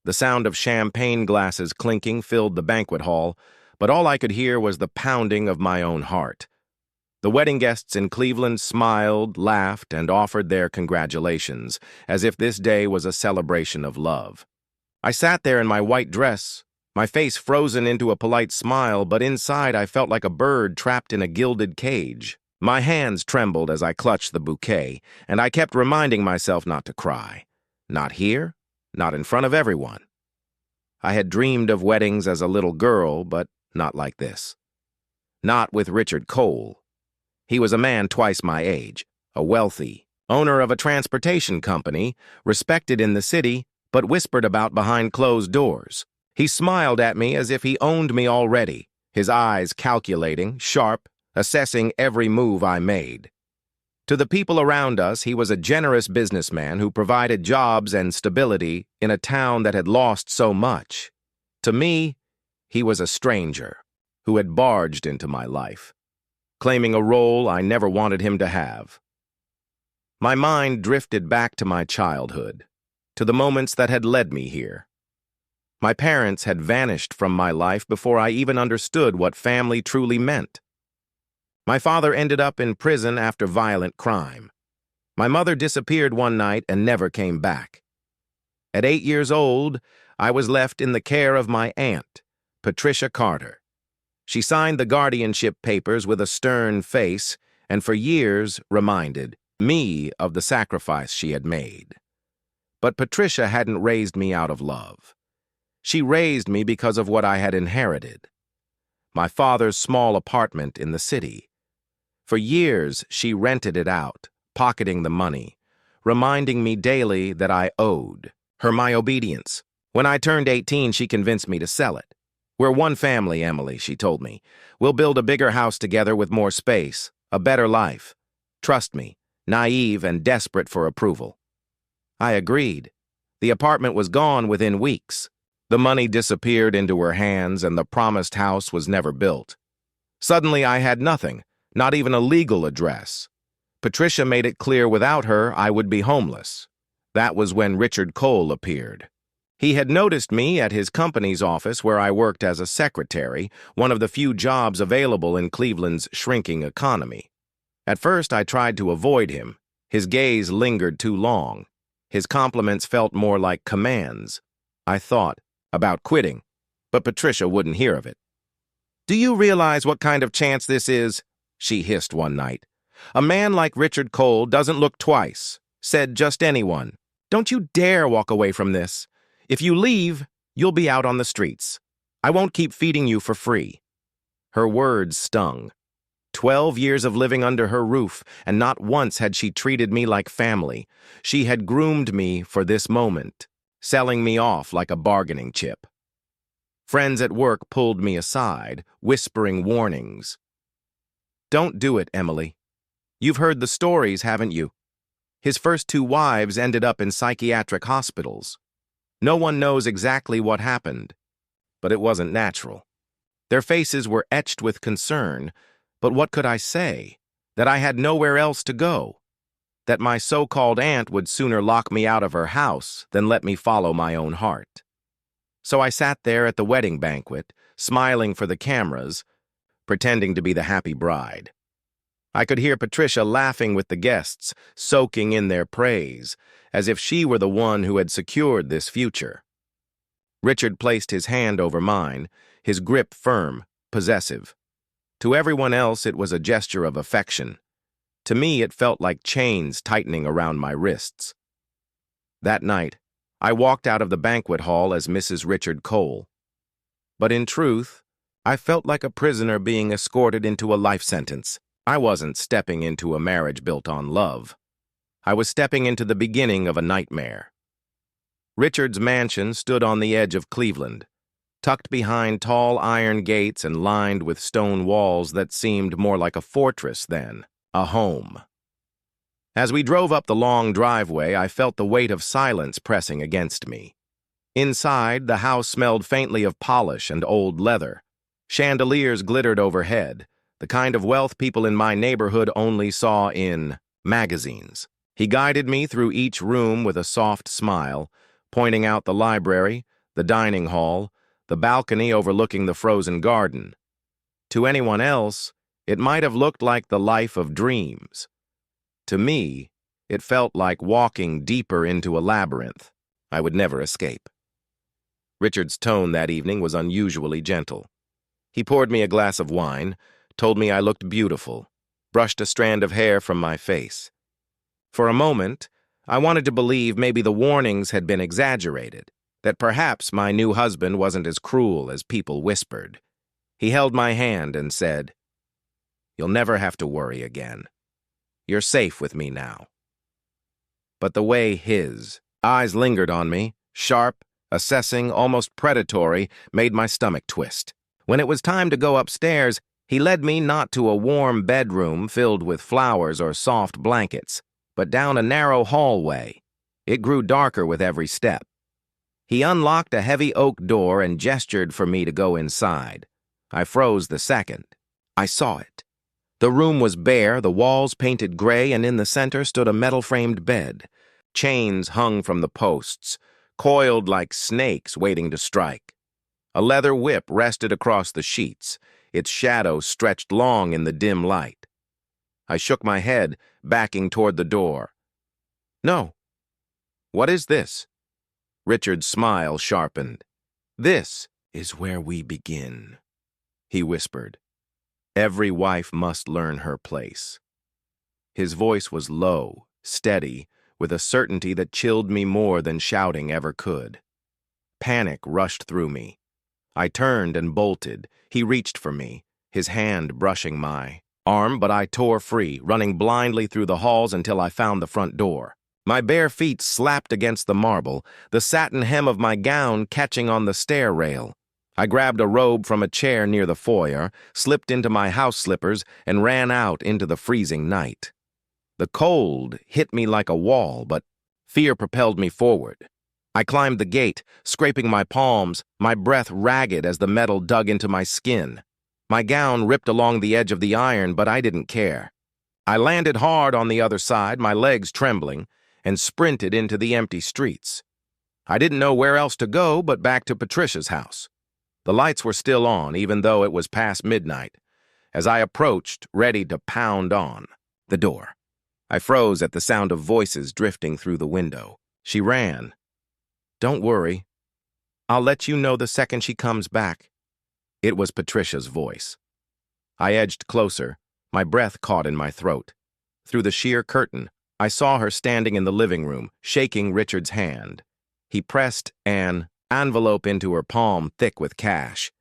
The sound of champagne glasses clinking filled the banquet hall, but all I could hear was the pounding of my own heart. The wedding guests in Cleveland smiled, laughed, and offered their congratulations, as if this day was a celebration of love. I sat there in my white dress, my face frozen into a polite smile, but inside I felt like a bird trapped in a gilded cage. My hands trembled as I clutched the bouquet, and I kept reminding myself not to cry. Not here, not in front of everyone. I had dreamed of weddings as a little girl, but not like this. Not with Richard Cole. He was a man twice my age, a wealthy, owner of a transportation company, respected in the city, but whispered about behind closed doors. He smiled at me as if he owned me already, his eyes calculating, sharp, assessing every move I made. To the people around us, he was a generous businessman who provided jobs and stability in a town that had lost so much. To me, he was a stranger who had barged into my life, claiming a role I never wanted him to have. My mind drifted back to my childhood, to the moments that had led me here. My parents had vanished from my life before I even understood what family truly meant. My father ended up in prison after violent crime. My mother disappeared one night and never came back. At 8 years old, I was left in the care of my aunt, Patricia Carter. She signed the guardianship papers with a stern face and for years reminded me of the sacrifice she had made. But Patricia hadn't raised me out of love. She raised me because of what I had inherited. My father's small apartment in the city. For years, she rented it out, pocketing the money, reminding me daily that I owed her my obedience. When I turned 18, she convinced me to sell it. "We're one family, Emily," she told me. "We'll build a bigger house together with more space, a better life. Trust me," naive and desperate for approval. I agreed. The apartment was gone within weeks. The money disappeared into her hands and the promised house was never built. Suddenly I had nothing, not even a legal address. Patricia made it clear without her I would be homeless. That was when Richard Cole appeared. He had noticed me at his company's office where I worked as a secretary, one of the few jobs available in Cleveland's shrinking economy. At first I tried to avoid him. His gaze lingered too long. His compliments felt more like commands. I thought about quitting, but Patricia wouldn't hear of it. "Do you realize what kind of chance this is?" she hissed one night. "A man like Richard Cole doesn't look twice," said just anyone. "Don't you dare walk away from this. If you leave, you'll be out on the streets. I won't keep feeding you for free." Her words stung. 12 years of living under her roof, and not once had she treated me like family. She had groomed me for this moment, selling me off like a bargaining chip. Friends at work pulled me aside, whispering warnings. "Don't do it, Emily. You've heard the stories, haven't you? His first 2 wives ended up in psychiatric hospitals. No one knows exactly what happened, but it wasn't natural." Their faces were etched with concern, but what could I say? That I had nowhere else to go. That my so-called aunt would sooner lock me out of her house than let me follow my own heart. So I sat there at the wedding banquet, smiling for the cameras, pretending to be the happy bride. I could hear Patricia laughing with the guests, soaking in their praise, as if she were the one who had secured this future. Richard placed his hand over mine, his grip firm, possessive. To everyone else, it was a gesture of affection. To me, it felt like chains tightening around my wrists. That night, I walked out of the banquet hall as Mrs. Richard Cole. But in truth, I felt like a prisoner being escorted into a life sentence. I wasn't stepping into a marriage built on love. I was stepping into the beginning of a nightmare. Richard's mansion stood on the edge of Cleveland, tucked behind tall iron gates and lined with stone walls that seemed more like a fortress than a home. As we drove up the long driveway, I felt the weight of silence pressing against me. Inside, the house smelled faintly of polish and old leather. Chandeliers glittered overhead, the kind of wealth people in my neighborhood only saw in magazines. He guided me through each room with a soft smile, pointing out the library, the dining hall, the balcony overlooking the frozen garden. To anyone else, it might have looked like the life of dreams. To me, it felt like walking deeper into a labyrinth I would never escape. Richard's tone that evening was unusually gentle. He poured me a glass of wine, told me I looked beautiful, brushed a strand of hair from my face. For a moment, I wanted to believe maybe the warnings had been exaggerated, that perhaps my new husband wasn't as cruel as people whispered. He held my hand and said, "You'll never have to worry again. You're safe with me now." But the way his eyes lingered on me, sharp, assessing, almost predatory, made my stomach twist. When it was time to go upstairs, he led me not to a warm bedroom filled with flowers or soft blankets, but down a narrow hallway. It grew darker with every step. He unlocked a heavy oak door and gestured for me to go inside. I froze the second. I saw it. The room was bare, the walls painted gray, and in the center stood a metal-framed bed. Chains hung from the posts, coiled like snakes waiting to strike. A leather whip rested across the sheets, its shadow stretched long in the dim light. I shook my head, backing toward the door. "No." "What is this?" Richard's smile sharpened. "This is where we begin," he whispered. "Every wife must learn her place." His voice was low, steady, with a certainty that chilled me more than shouting ever could. Panic rushed through me. I turned and bolted. He reached for me, his hand brushing my arm, but I tore free, running blindly through the halls until I found the front door. My bare feet slapped against the marble, the satin hem of my gown catching on the stair rail. I grabbed a robe from a chair near the foyer, slipped into my house slippers, and ran out into the freezing night. The cold hit me like a wall, but fear propelled me forward. I climbed the gate, scraping my palms, my breath ragged as the metal dug into my skin. My gown ripped along the edge of the iron, but I didn't care. I landed hard on the other side, my legs trembling, and sprinted into the empty streets. I didn't know where else to go but back to Patricia's house. The lights were still on, even though it was past midnight, as I approached, ready to pound on the door. I froze at the sound of voices drifting through the window. She ran. "Don't worry. I'll let you know the second she comes back." It was Patricia's voice. I edged closer, my breath caught in my throat. Through the sheer curtain, I saw her standing in the living room, shaking Richard's hand. He pressed an envelope into her palm, thick with cash.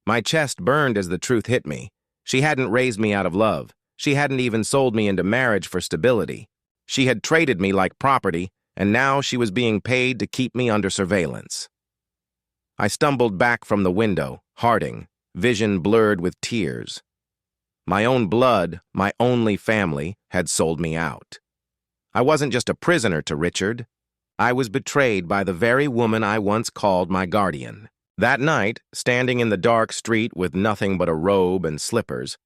My chest burned as the truth hit me. She hadn't raised me out of love. She hadn't even sold me into marriage for stability. She had traded me like property, and now she was being paid to keep me under surveillance. I stumbled back from the window, Harding, vision blurred with tears. My own blood, my only family, had sold me out. I wasn't just a prisoner to Richard. I was betrayed by the very woman I once called my guardian. That night, standing in the dark street with nothing but a robe and slippers,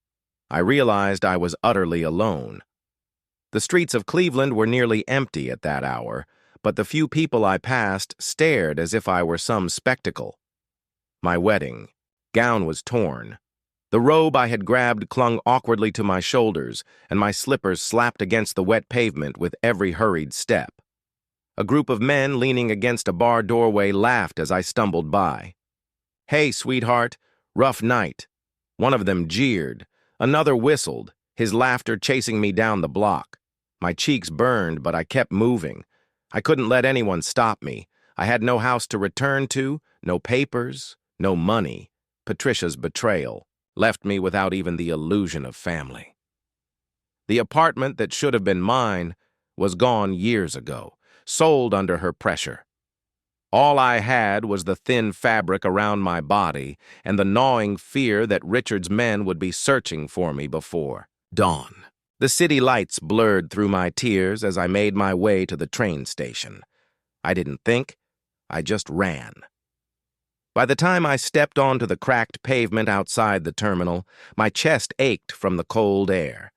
I realized I was utterly alone. The streets of Cleveland were nearly empty at that hour, but the few people I passed stared as if I were some spectacle. My wedding gown was torn. The robe I had grabbed clung awkwardly to my shoulders, and my slippers slapped against the wet pavement with every hurried step. A group of men leaning against a bar doorway laughed as I stumbled by. "Hey, sweetheart, rough night." One of them jeered. Another whistled, his laughter chasing me down the block. My cheeks burned, but I kept moving. I couldn't let anyone stop me. I had no house to return to, no papers, no money. Patricia's betrayal left me without even the illusion of family. The apartment that should have been mine was gone years ago, sold under her pressure. All I had was the thin fabric around my body and the gnawing fear that Richard's men would be searching for me before dawn. The city lights blurred through my tears as I made my way to the train station. I didn't think, I just ran. By the time I stepped onto the cracked pavement outside the terminal, my chest ached from the cold air.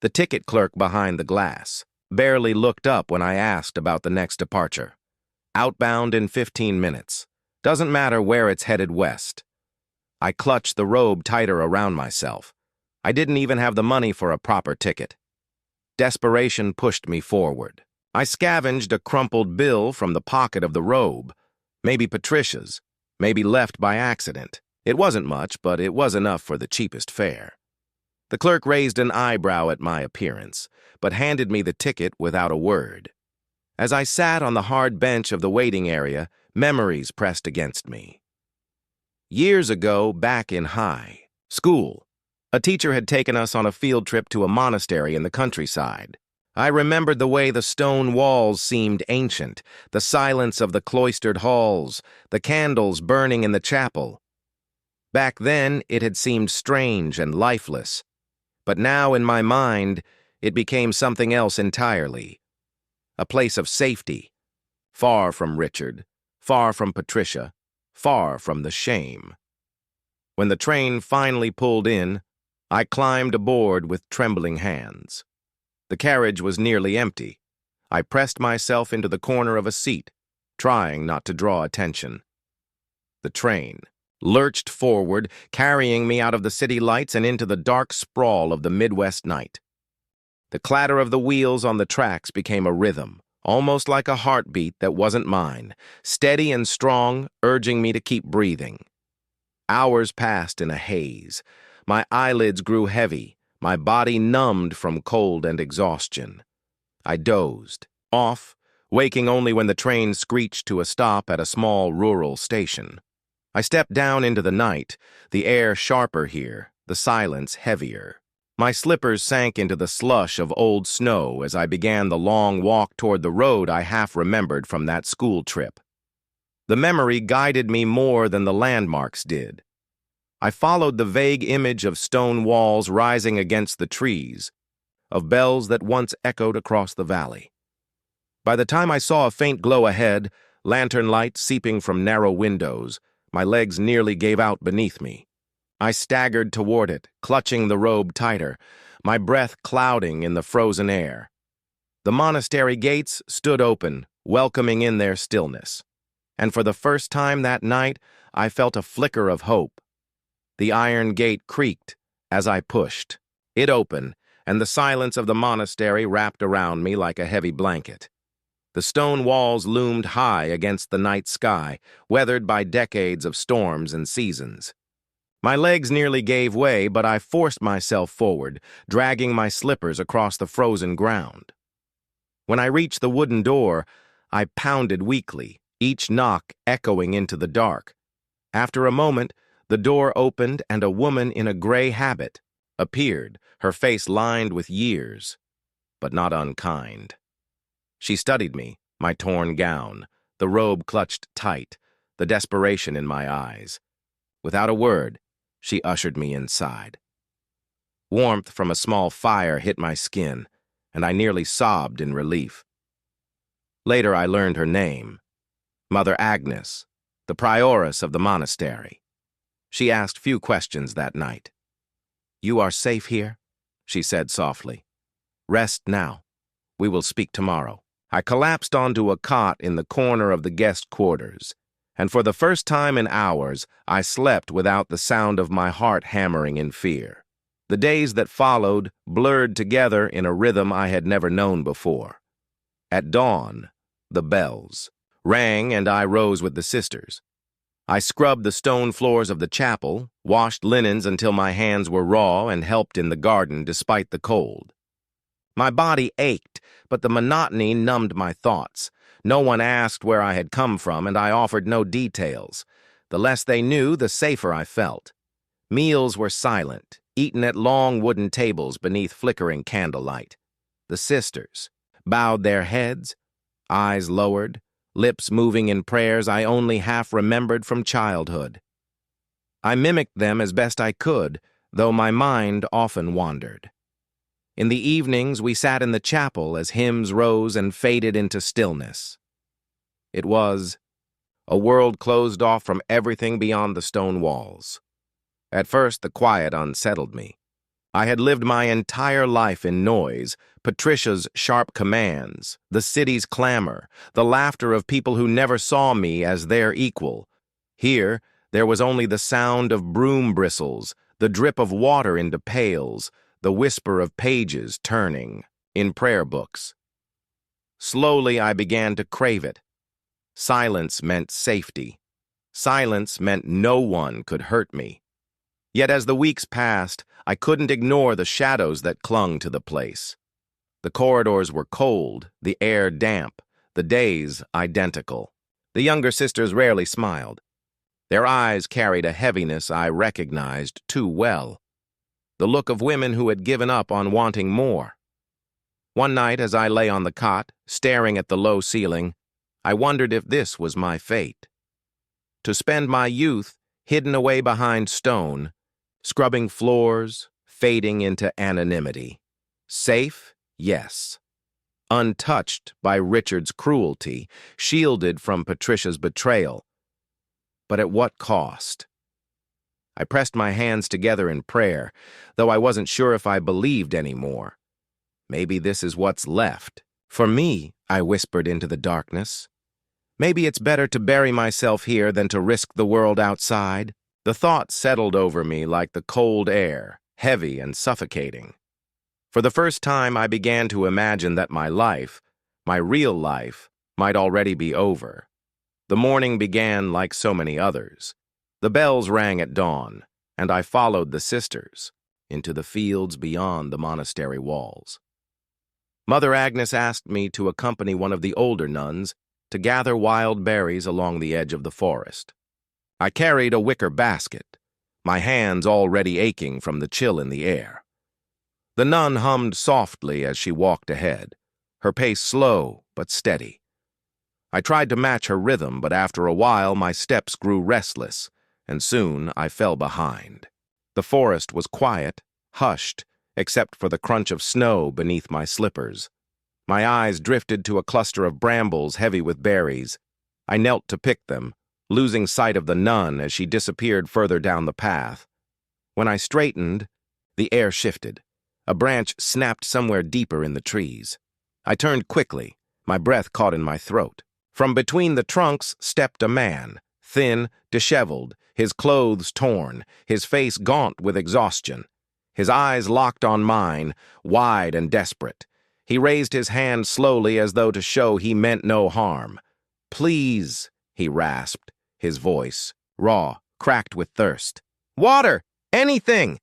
The ticket clerk behind the glass barely looked up when I asked about the next departure. "Outbound in 15 minutes. Doesn't matter where it's headed west. I clutched the robe tighter around myself. I didn't even have the money for a proper ticket. Desperation pushed me forward. I scavenged a crumpled bill from the pocket of the robe. Maybe Patricia's, maybe left by accident. It wasn't much, but it was enough for the cheapest fare. The clerk raised an eyebrow at my appearance, but handed me the ticket without a word. As I sat on the hard bench of the waiting area, memories pressed against me. Years ago, back in high school, a teacher had taken us on a field trip to a monastery in the countryside. I remembered the way the stone walls seemed ancient, the silence of the cloistered halls, the candles burning in the chapel. Back then, it had seemed strange and lifeless, but now in my mind, it became something else entirely. A place of safety, far from Richard, far from Patricia, far from the shame. When the train finally pulled in, I climbed aboard with trembling hands. The carriage was nearly empty. I pressed myself into the corner of a seat, trying not to draw attention. The train lurched forward, carrying me out of the city lights and into the dark sprawl of the Midwest night. The clatter of the wheels on the tracks became a rhythm, almost like a heartbeat that wasn't mine, steady and strong, urging me to keep breathing. Hours passed in a haze. My eyelids grew heavy, my body numbed from cold and exhaustion. I dozed, off, waking only when the train screeched to a stop at a small rural station. I stepped down into the night, the air sharper here, the silence heavier. My slippers sank into the slush of old snow as I began the long walk toward the road I half remembered from that school trip. The memory guided me more than the landmarks did. I followed the vague image of stone walls rising against the trees, of bells that once echoed across the valley. By the time I saw a faint glow ahead, lantern light seeping from narrow windows, my legs nearly gave out beneath me. I staggered toward it, clutching the robe tighter, my breath clouding in the frozen air. The monastery gates stood open, welcoming in their stillness. And for the first time that night, I felt a flicker of hope. The iron gate creaked as I pushed. It opened, and the silence of the monastery wrapped around me like a heavy blanket. The stone walls loomed high against the night sky, weathered by decades of storms and seasons. My legs nearly gave way, but I forced myself forward, dragging my slippers across the frozen ground. When I reached the wooden door, I pounded weakly, each knock echoing into the dark. After a moment, the door opened and a woman in a gray habit appeared, her face lined with years, but not unkind. She studied me, my torn gown, the robe clutched tight, the desperation in my eyes. Without a word, she ushered me inside. Warmth from a small fire hit my skin, and I nearly sobbed in relief. Later I learned her name, Mother Agnes, the prioress of the monastery. She asked few questions that night. "You are safe here?" she said softly. "Rest now. We will speak tomorrow." I collapsed onto a cot in the corner of the guest quarters, and for the first time in hours, I slept without the sound of my heart hammering in fear. The days that followed blurred together in a rhythm I had never known before. At dawn, the bells rang and I rose with the sisters. I scrubbed the stone floors of the chapel, washed linens until my hands were raw, and helped in the garden despite the cold. My body ached, but the monotony numbed my thoughts. No one asked where I had come from, and I offered no details. The less they knew, the safer I felt. Meals were silent, eaten at long wooden tables beneath flickering candlelight. The sisters bowed their heads, eyes lowered, lips moving in prayers I only half remembered from childhood. I mimicked them as best I could, though my mind often wandered. In the evenings, we sat in the chapel as hymns rose and faded into stillness. It was a world closed off from everything beyond the stone walls. At first, the quiet unsettled me. I had lived my entire life in noise, Patricia's sharp commands, the city's clamor, the laughter of people who never saw me as their equal. Here, there was only the sound of broom bristles, the drip of water into pails, the whisper of pages turning in prayer books. Slowly, I began to crave it. Silence meant safety. Silence meant no one could hurt me. Yet as the weeks passed, I couldn't ignore the shadows that clung to the place. The corridors were cold, the air damp, the days identical. The younger sisters rarely smiled. Their eyes carried a heaviness I recognized too well. The look of women who had given up on wanting more. One night, as I lay on the cot, staring at the low ceiling, I wondered if this was my fate. To spend my youth hidden away behind stone, scrubbing floors, fading into anonymity. Safe, yes. Untouched by Richard's cruelty, shielded from Patricia's betrayal. But at what cost? I pressed my hands together in prayer, though I wasn't sure if I believed anymore. Maybe this is what's left. For me, I whispered into the darkness. Maybe it's better to bury myself here than to risk the world outside. The thought settled over me like the cold air, heavy and suffocating. For the first time, I began to imagine that my life, my real life, might already be over. The morning began like so many others. The bells rang at dawn, and I followed the sisters into the fields beyond the monastery walls. Mother Agnes asked me to accompany one of the older nuns to gather wild berries along the edge of the forest. I carried a wicker basket, my hands already aching from the chill in the air. The nun hummed softly as she walked ahead, her pace slow but steady. I tried to match her rhythm, but after a while my steps grew restless, and soon I fell behind. The forest was quiet, hushed, except for the crunch of snow beneath my slippers. My eyes drifted to a cluster of brambles heavy with berries. I knelt to pick them, losing sight of the nun as she disappeared further down the path. When I straightened, the air shifted. A branch snapped somewhere deeper in the trees. I turned quickly, my breath caught in my throat. From between the trunks stepped a man, thin, disheveled, his clothes torn, his face gaunt with exhaustion. His eyes locked on mine, wide and desperate. He raised his hand slowly as though to show he meant no harm. "Please," he rasped, his voice, raw, cracked with thirst. "Water! Anything!"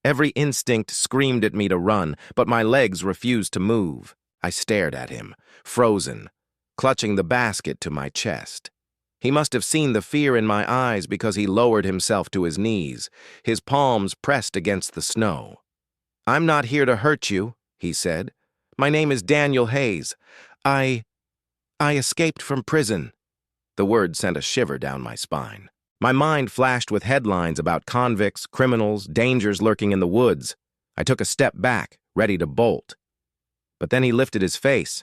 Every instinct screamed at me to run, but my legs refused to move. I stared at him, frozen, clutching the basket to my chest. He must have seen the fear in my eyes because he lowered himself to his knees, his palms pressed against the snow. "I'm not here to hurt you," he said. "My name is Daniel Hayes. I escaped from prison." The word sent a shiver down my spine. My mind flashed with headlines about convicts, criminals, dangers lurking in the woods. I took a step back, ready to bolt. But then he lifted his face,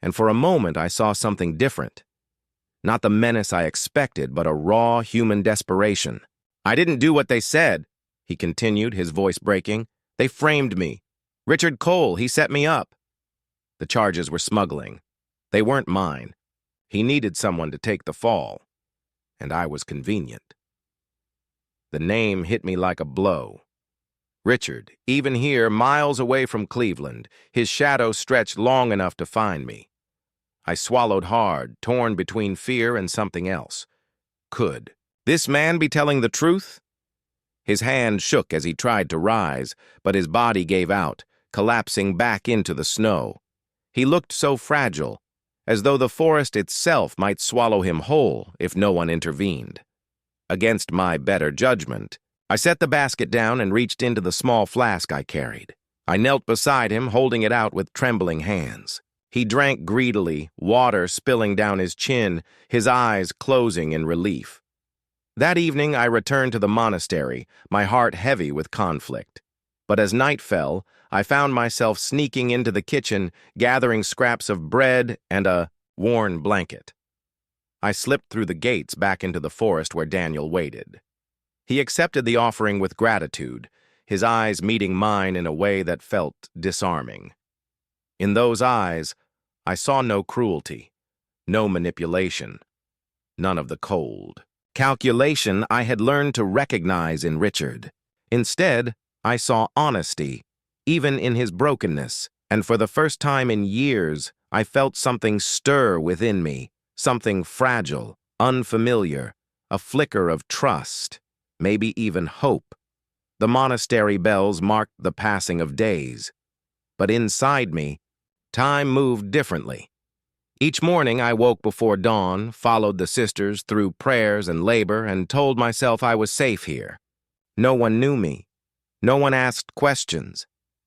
and for a moment I saw something different. Not the menace I expected, but a raw human desperation. "I didn't do what they said," he continued, his voice breaking. "They framed me. Richard Cole, he set me up." The charges were smuggling. They weren't mine. He needed someone to take the fall, and I was convenient. The name hit me like a blow. Richard, even here, miles away from Cleveland, his shadow stretched long enough to find me. I swallowed hard, torn between fear and something else. Could this man be telling the truth? His hand shook as he tried to rise, but his body gave out, collapsing back into the snow. He looked so fragile, as though the forest itself might swallow him whole if no one intervened. Against my better judgment, I set the basket down and reached into the small flask I carried. I knelt beside him, holding it out with trembling hands. He drank greedily, water spilling down his chin, his eyes closing in relief. That evening I returned to the monastery, my heart heavy with conflict. But as night fell, I found myself sneaking into the kitchen, gathering scraps of bread and a worn blanket. I slipped through the gates back into the forest where Daniel waited. He accepted the offering with gratitude, his eyes meeting mine in a way that felt disarming. In those eyes, I saw no cruelty, no manipulation, none of the cold. Calculation I had learned to recognize in Richard. Instead, I saw honesty, even in his brokenness, and for the first time in years, I felt something stir within me, something fragile, unfamiliar, a flicker of trust, maybe even hope. The monastery bells marked the passing of days, but inside me, time moved differently. Each morning I woke before dawn, followed the sisters through prayers and labor, and told myself I was safe here. No one knew me. No one asked questions.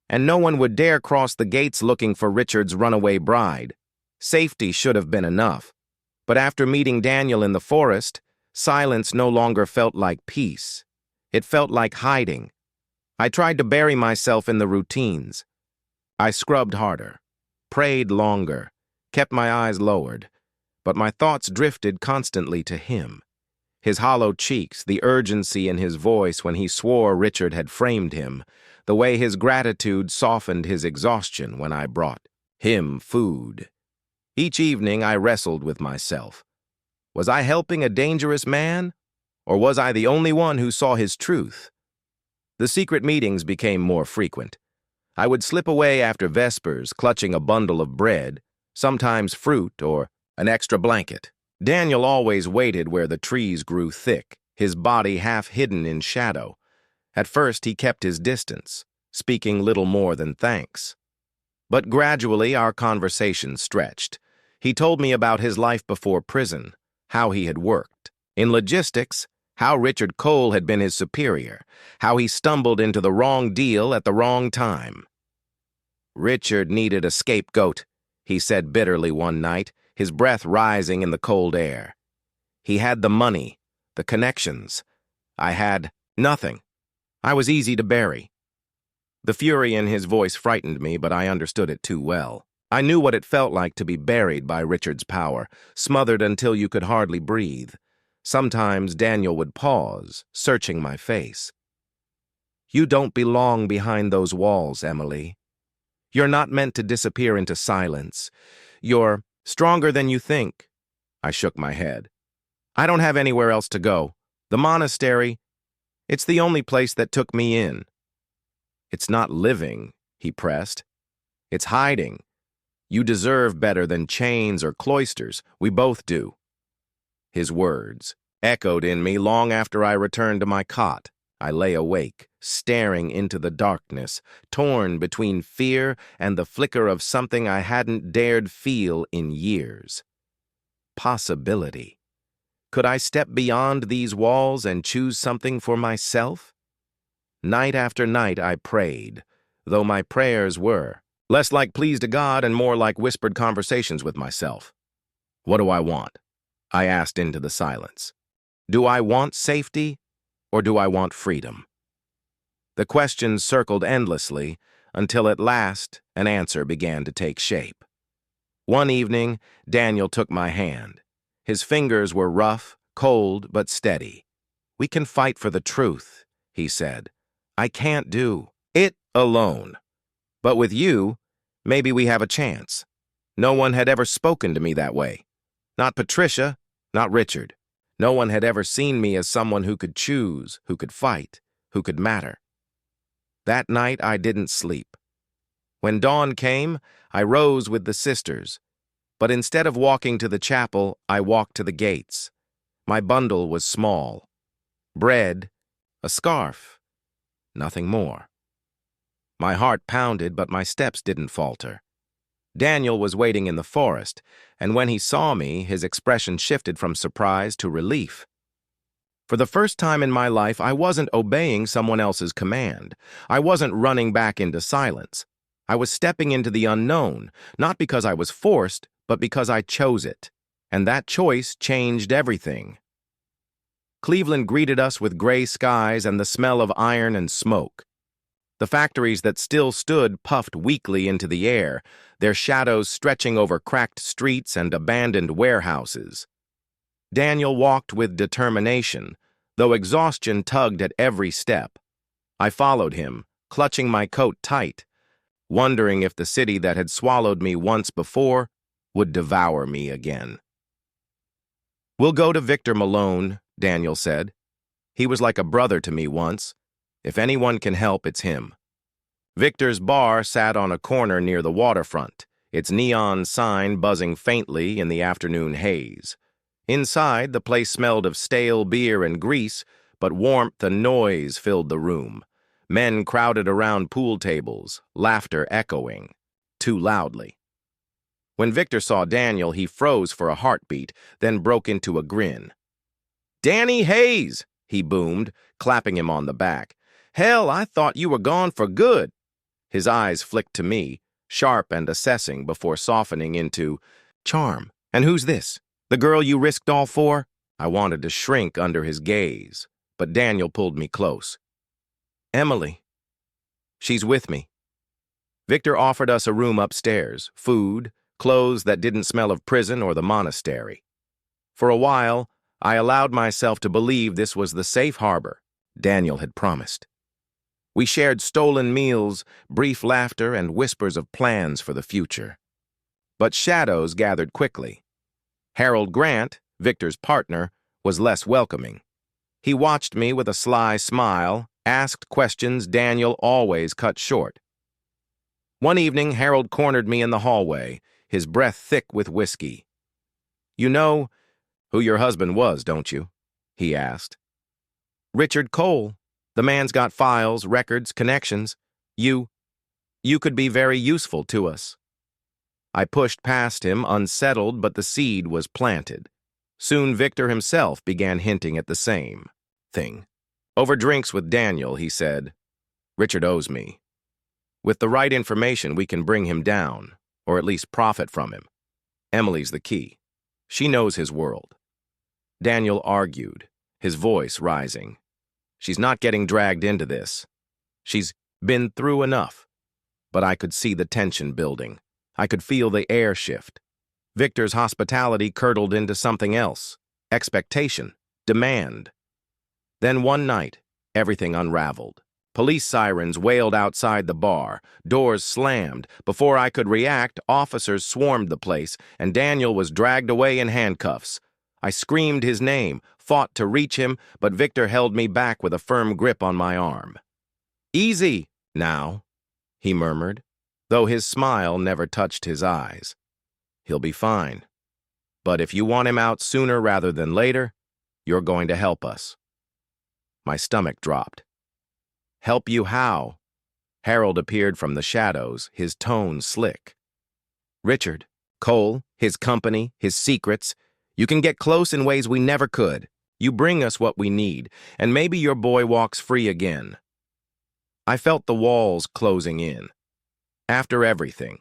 And no one would dare cross the gates looking for Richard's runaway bride. Safety should have been enough. But after meeting Daniel in the forest, silence no longer felt like peace. It felt like hiding. I tried to bury myself in the routines. I scrubbed harder, prayed longer, kept my eyes lowered, but my thoughts drifted constantly to him. His hollow cheeks, the urgency in his voice when he swore Richard had framed him, the way his gratitude softened his exhaustion when I brought him food. Each evening I wrestled with myself. Was I helping a dangerous man, or was I the only one who saw his truth? The secret meetings became more frequent. I would slip away after Vespers, clutching a bundle of bread, sometimes fruit or an extra blanket. Daniel always waited where the trees grew thick, his body half hidden in shadow. At first he kept his distance, speaking little more than thanks. But gradually our conversation stretched. He told me about his life before prison, how he had worked. In logistics, how Richard Cole had been his superior, how he stumbled into the wrong deal at the wrong time. Richard needed a scapegoat, he said bitterly one night, his breath rising in the cold air. He had the money, the connections. I had nothing. I was easy to bury. The fury in his voice frightened me, but I understood it too well. I knew what it felt like to be buried by Richard's power, smothered until you could hardly breathe. Sometimes Daniel would pause, searching my face. You don't belong behind those walls, Emily. You're not meant to disappear into silence. You're stronger than you think. I shook my head. I don't have anywhere else to go. The monastery, it's the only place that took me in. It's not living, he pressed. It's hiding. You deserve better than chains or cloisters. We both do. His words echoed in me long after I returned to my cot. I lay awake, staring into the darkness, torn between fear and the flicker of something I hadn't dared feel in years. Possibility. Could I step beyond these walls and choose something for myself? Night after night I prayed, though my prayers were less like pleas to God and more like whispered conversations with myself. What do I want? I asked into the silence. Do I want safety, or do I want freedom? The questions circled endlessly until at last an answer began to take shape. One evening, Daniel took my hand. His fingers were rough, cold, but steady. We can fight for the truth, he said. I can't do it alone. But with you, maybe we have a chance. No one had ever spoken to me that way. Not Patricia, not Richard. No one had ever seen me as someone who could choose, who could fight, who could matter. That night I didn't sleep. When dawn came, I rose with the sisters. But instead of walking to the chapel, I walked to the gates. My bundle was small. Bread, a scarf, nothing more. My heart pounded, but my steps didn't falter. Daniel was waiting in the forest, and when he saw me, his expression shifted from surprise to relief. For the first time in my life, I wasn't obeying someone else's command. I wasn't running back into silence. I was stepping into the unknown, not because I was forced, but because I chose it. And that choice changed everything. Cleveland greeted us with gray skies and the smell of iron and smoke. The factories that still stood puffed weakly into the air, their shadows stretching over cracked streets and abandoned warehouses. Daniel walked with determination, though exhaustion tugged at every step. I followed him, clutching my coat tight, wondering if the city that had swallowed me once before would devour me again. We'll go to Victor Malone, Daniel said. He was like a brother to me once. If anyone can help, it's him. Victor's bar sat on a corner near the waterfront, its neon sign buzzing faintly in the afternoon haze. Inside, the place smelled of stale beer and grease, but warmth and noise filled the room. Men crowded around pool tables, laughter echoing, too loudly. When Victor saw Daniel, he froze for a heartbeat, then broke into a grin. "Danny Hayes!" he boomed, clapping him on the back. "Hell, I thought you were gone for good." His eyes flicked to me, sharp and assessing before softening into, "Charm, and who's this? The girl you risked all for?" I wanted to shrink under his gaze, but Daniel pulled me close. "Emily. She's with me." Victor offered us a room upstairs, food, clothes that didn't smell of prison or the monastery. For a while, I allowed myself to believe this was the safe harbor Daniel had promised. We shared stolen meals, brief laughter, and whispers of plans for the future. But shadows gathered quickly. Harold Grant, Victor's partner, was less welcoming. He watched me with a sly smile, asked questions Daniel always cut short. One evening, Harold cornered me in the hallway, his breath thick with whiskey. "You know who your husband was, don't you?" he asked. "Richard Cole. The man's got files, records, connections. You could be very useful to us." I pushed past him, unsettled, but the seed was planted. Soon Victor himself began hinting at the same thing. Over drinks with Daniel, he said, "Richard owes me. With the right information, we can bring him down, or at least profit from him. Emily's the key. She knows his world." Daniel argued, his voice rising. "She's not getting dragged into this. She's been through enough." But I could see the tension building. I could feel the air shift. Victor's hospitality curdled into something else. Expectation. Demand. Then one night, everything unraveled. Police sirens wailed outside the bar. Doors slammed. Before I could react, officers swarmed the place, and Daniel was dragged away in handcuffs. I screamed his name, fought to reach him, but Victor held me back with a firm grip on my arm. "Easy, now," he murmured, though his smile never touched his eyes. "He'll be fine. But if you want him out sooner rather than later, you're going to help us." My stomach dropped. "Help you how?" Harold appeared from the shadows, his tone slick. "Richard, Cole, his company, his secrets. You can get close in ways we never could. You bring us what we need, and maybe your boy walks free again." I felt the walls closing in. After everything,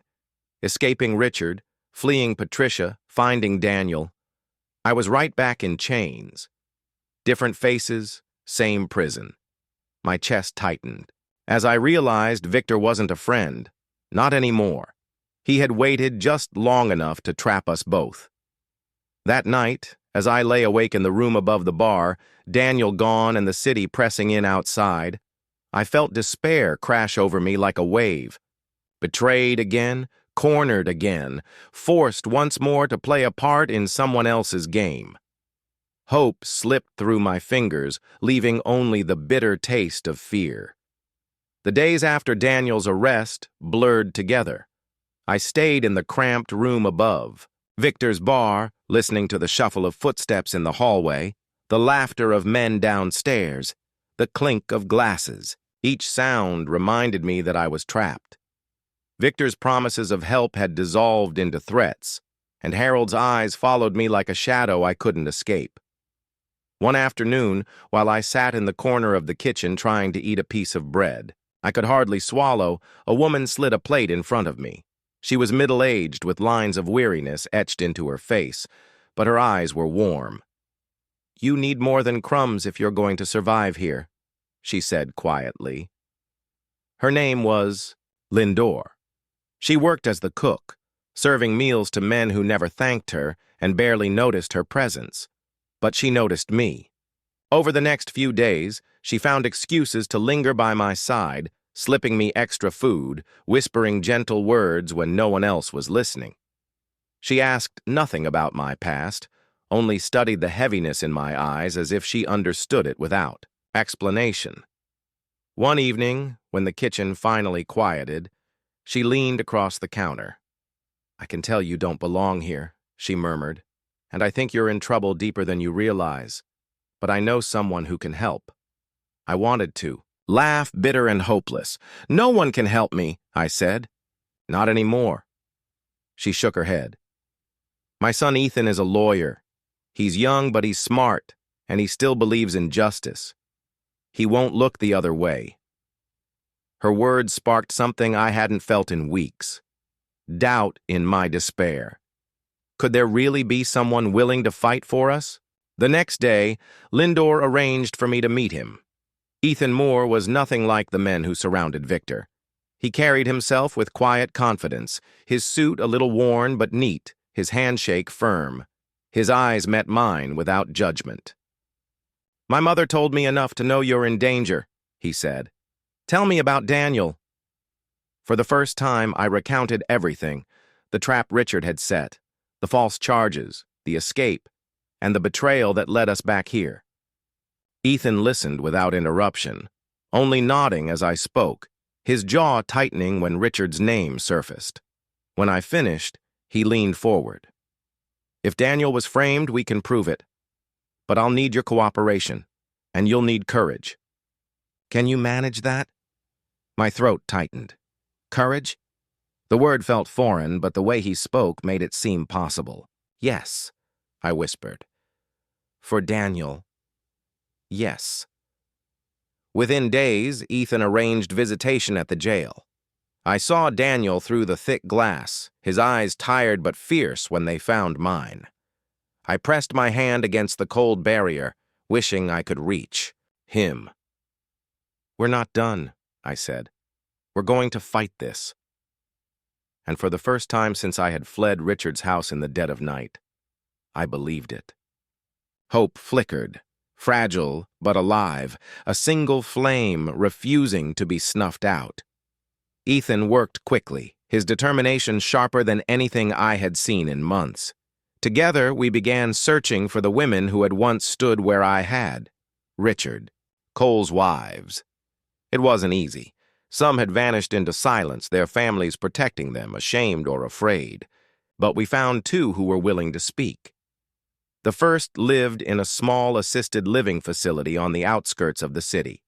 escaping Richard, fleeing Patricia, finding Daniel, I was right back in chains. Different faces, same prison. My chest tightened. As I realized Victor wasn't a friend, not anymore. He had waited just long enough to trap us both. That night, as I lay awake in the room above the bar, Daniel gone and the city pressing in outside, I felt despair crash over me like a wave. Betrayed again, cornered again, forced once more to play a part in someone else's game. Hope slipped through my fingers, leaving only the bitter taste of fear. The days after Daniel's arrest blurred together. I stayed in the cramped room above, Victor's bar, listening to the shuffle of footsteps in the hallway, the laughter of men downstairs, the clink of glasses. Each sound reminded me that I was trapped. Victor's promises of help had dissolved into threats, and Harold's eyes followed me like a shadow I couldn't escape. One afternoon, while I sat in the corner of the kitchen trying to eat a piece of bread, I could hardly swallow, a woman slid a plate in front of me. She was middle-aged with lines of weariness etched into her face, but her eyes were warm. "You need more than crumbs if you're going to survive here," she said quietly. Her name was Lindor. She worked as the cook, serving meals to men who never thanked her and barely noticed her presence. But she noticed me. Over the next few days, she found excuses to linger by my side, slipping me extra food, whispering gentle words when no one else was listening. She asked nothing about my past, only studied the heaviness in my eyes as if she understood it without explanation. One evening, when the kitchen finally quieted, she leaned across the counter. "I can tell you don't belong here," she murmured, "and I think you're in trouble deeper than you realize. But I know someone who can help." I wanted to laugh, bitter and hopeless. "No one can help me," I said. "Not anymore." She shook her head. "My son Ethan is a lawyer. He's young, but he's smart, and he still believes in justice. He won't look the other way." Her words sparked something I hadn't felt in weeks. Doubt in my despair. Could there really be someone willing to fight for us? The next day, Lindor arranged for me to meet him. Ethan Moore was nothing like the men who surrounded Victor. He carried himself with quiet confidence, his suit a little worn but neat, his handshake firm. His eyes met mine without judgment. "My mother told me enough to know you're in danger," he said. "Tell me about Daniel." For the first time, I recounted everything: the trap Richard had set, the false charges, the escape, and the betrayal that led us back here. Ethan listened without interruption, only nodding as I spoke, his jaw tightening when Richard's name surfaced. When I finished, he leaned forward. "If Daniel was framed, we can prove it. But I'll need your cooperation, and you'll need courage." "Can you manage that?" My throat tightened. Courage? The word felt foreign, but the way he spoke made it seem possible. "Yes," I whispered. "For Daniel. Yes." Within days, Ethan arranged visitation at the jail. I saw Daniel through the thick glass, his eyes tired but fierce when they found mine. I pressed my hand against the cold barrier, wishing I could reach him. "We're not done," I said. "We're going to fight this." And for the first time since I had fled Richard's house in the dead of night, I believed it. Hope flickered, fragile but alive, a single flame refusing to be snuffed out. Ethan worked quickly, his determination sharper than anything I had seen in months. Together, we began searching for the women who had once stood where I had. Richard, Cole's wives. It wasn't easy. Some had vanished into silence, their families protecting them, ashamed or afraid. But we found two who were willing to speak. The first lived in a small assisted living facility on the outskirts of the city.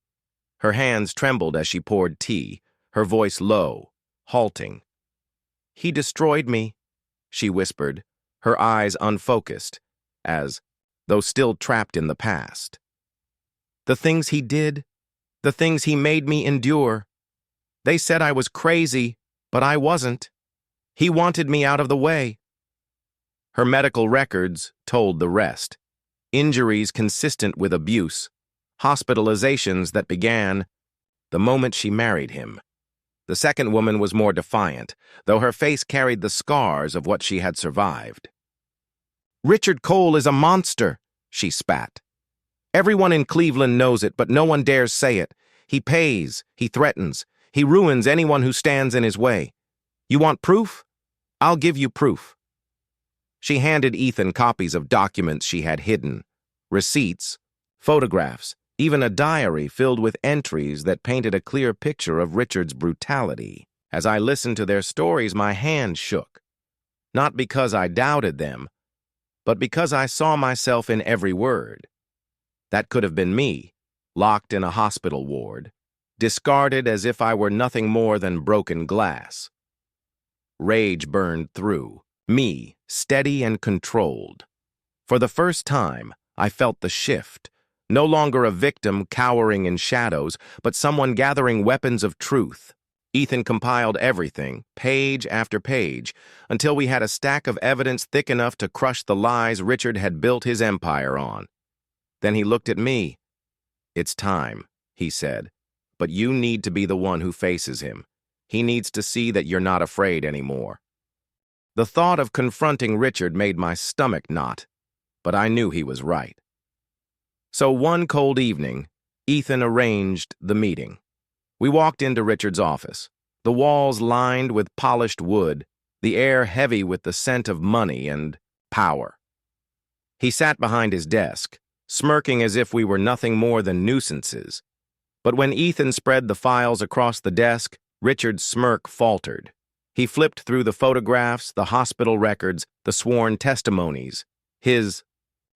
Her hands trembled as she poured tea, her voice low, halting. "He destroyed me," she whispered, her eyes unfocused, as though still trapped in the past. "The things he did, the things he made me endure. They said I was crazy, but I wasn't. He wanted me out of the way." Her medical records told the rest. Injuries consistent with abuse, hospitalizations that began the moment she married him. The second woman was more defiant, though her face carried the scars of what she had survived. "Richard Cole is a monster," she spat. "Everyone in Cleveland knows it, but no one dares say it. He pays, he threatens, he ruins anyone who stands in his way. You want proof? I'll give you proof." She handed Ethan copies of documents she had hidden, receipts, photographs, even a diary filled with entries that painted a clear picture of Richard's brutality. As I listened to their stories, my hand shook. Not because I doubted them, but because I saw myself in every word. That could have been me, locked in a hospital ward, discarded as if I were nothing more than broken glass. Rage burned through me, steady and controlled. For the first time, I felt the shift. No longer a victim cowering in shadows, but someone gathering weapons of truth. Ethan compiled everything, page after page, until we had a stack of evidence thick enough to crush the lies Richard had built his empire on. Then he looked at me. "It's time," he said, "but you need to be the one who faces him. He needs to see that you're not afraid anymore." The thought of confronting Richard made my stomach knot, but I knew he was right. So one cold evening, Ethan arranged the meeting. We walked into Richard's office, the walls lined with polished wood, the air heavy with the scent of money and power. He sat behind his desk, smirking as if we were nothing more than nuisances. But when Ethan spread the files across the desk, Richard's smirk faltered. He flipped through the photographs, the hospital records, the sworn testimonies. His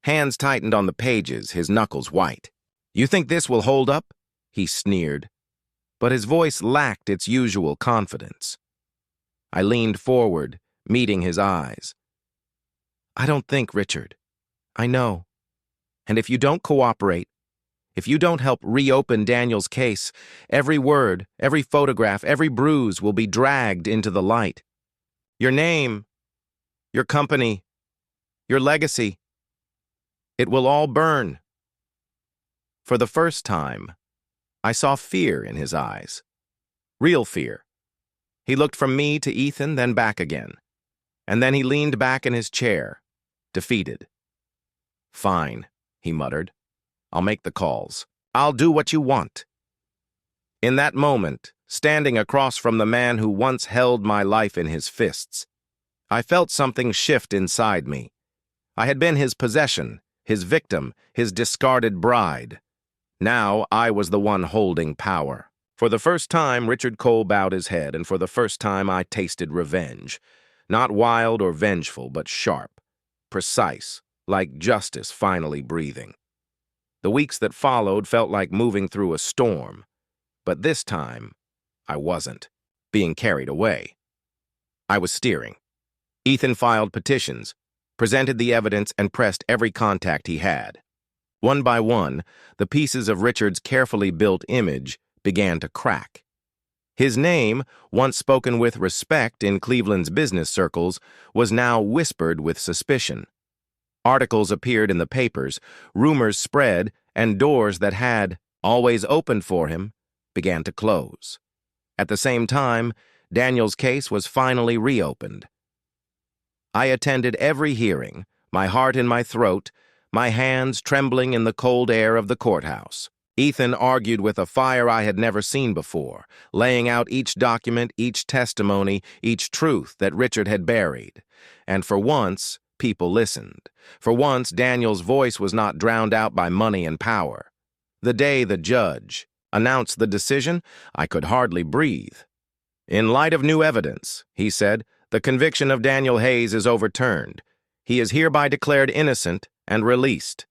hands tightened on the pages, his knuckles white. "You think this will hold up?" he sneered. But his voice lacked its usual confidence. I leaned forward, meeting his eyes. "I don't think, Richard. I know. And if you don't cooperate, if you don't help reopen Daniel's case, every word, every photograph, every bruise will be dragged into the light. Your name, your company, your legacy, it will all burn." For the first time, I saw fear in his eyes. Real fear. He looked from me to Ethan, then back again. And then he leaned back in his chair, defeated. "Fine," he muttered. "I'll make the calls. I'll do what you want." In that moment, standing across from the man who once held my life in his fists, I felt something shift inside me. I had been his possession, his victim, his discarded bride. Now I was the one holding power. For the first time, Richard Cole bowed his head, and for the first time I tasted revenge. Not wild or vengeful, but sharp, precise, like justice finally breathing. The weeks that followed felt like moving through a storm, but this time, I wasn't being carried away. I was steering. Ethan filed petitions, presented the evidence, and pressed every contact he had. One by one, the pieces of Richard's carefully built image began to crack. His name, once spoken with respect in Cleveland's business circles, was now whispered with suspicion. Articles appeared in the papers, rumors spread, and doors that had always opened for him began to close. At the same time, Daniel's case was finally reopened. I attended every hearing, my heart in my throat, my hands trembling in the cold air of the courthouse. Ethan argued with a fire I had never seen before, laying out each document, each testimony, each truth that Richard had buried. And for once, people listened. For once, Daniel's voice was not drowned out by money and power. The day the judge announced the decision, I could hardly breathe. "In light of new evidence," he said, "the conviction of Daniel Hayes is overturned. He is hereby declared innocent and released."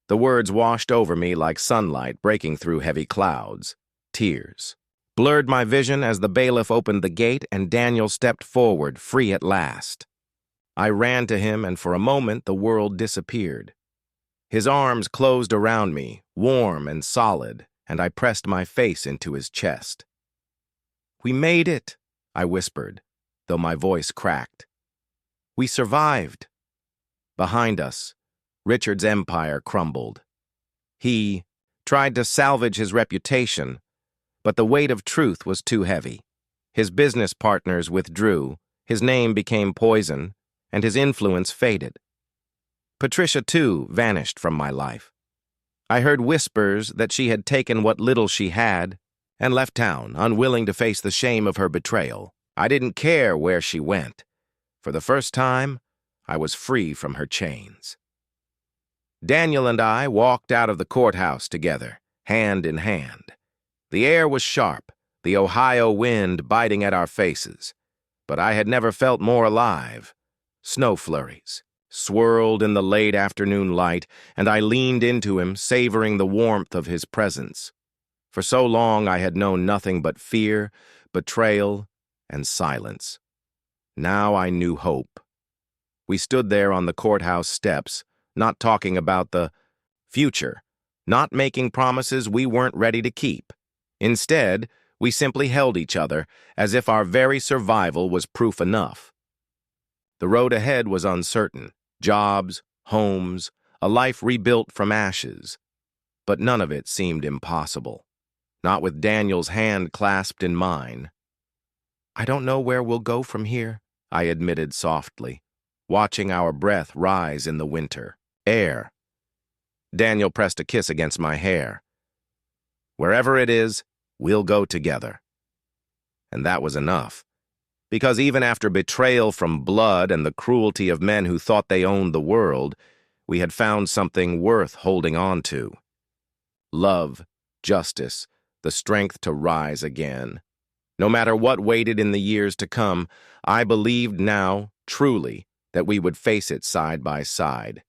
The words washed over me like sunlight breaking through heavy clouds. Tears blurred my vision as the bailiff opened the gate and Daniel stepped forward, free at last. I ran to him, and for a moment the world disappeared. His arms closed around me, warm and solid, and I pressed my face into his chest. "We made it," I whispered, though my voice cracked. "We survived." Behind us, Richard's empire crumbled. He tried to salvage his reputation, but the weight of truth was too heavy. His business partners withdrew, his name became poison, and his influence faded. Patricia, too, vanished from my life. I heard whispers that she had taken what little she had and left town, unwilling to face the shame of her betrayal. I didn't care where she went. For the first time, I was free from her chains. Daniel and I walked out of the courthouse together, hand in hand. The air was sharp, the Ohio wind biting at our faces, but I had never felt more alive. Snow flurries swirled in the late afternoon light, and I leaned into him, savoring the warmth of his presence. For so long I had known nothing but fear, betrayal, and silence. Now I knew hope. We stood there on the courthouse steps, not talking about the future, not making promises we weren't ready to keep. Instead, we simply held each other as if our very survival was proof enough. The road ahead was uncertain. Jobs, homes, a life rebuilt from ashes. But none of it seemed impossible. Not with Daniel's hand clasped in mine. "I don't know where we'll go from here," I admitted softly, watching our breath rise in the winter air. Daniel pressed a kiss against my hair. "Wherever it is, we'll go together." And that was enough. Because even after betrayal from blood and the cruelty of men who thought they owned the world, We had found something worth holding on to. Love, justice, the strength to rise again. No matter what waited in the years to come, I believed now, truly, that we would face it side by side.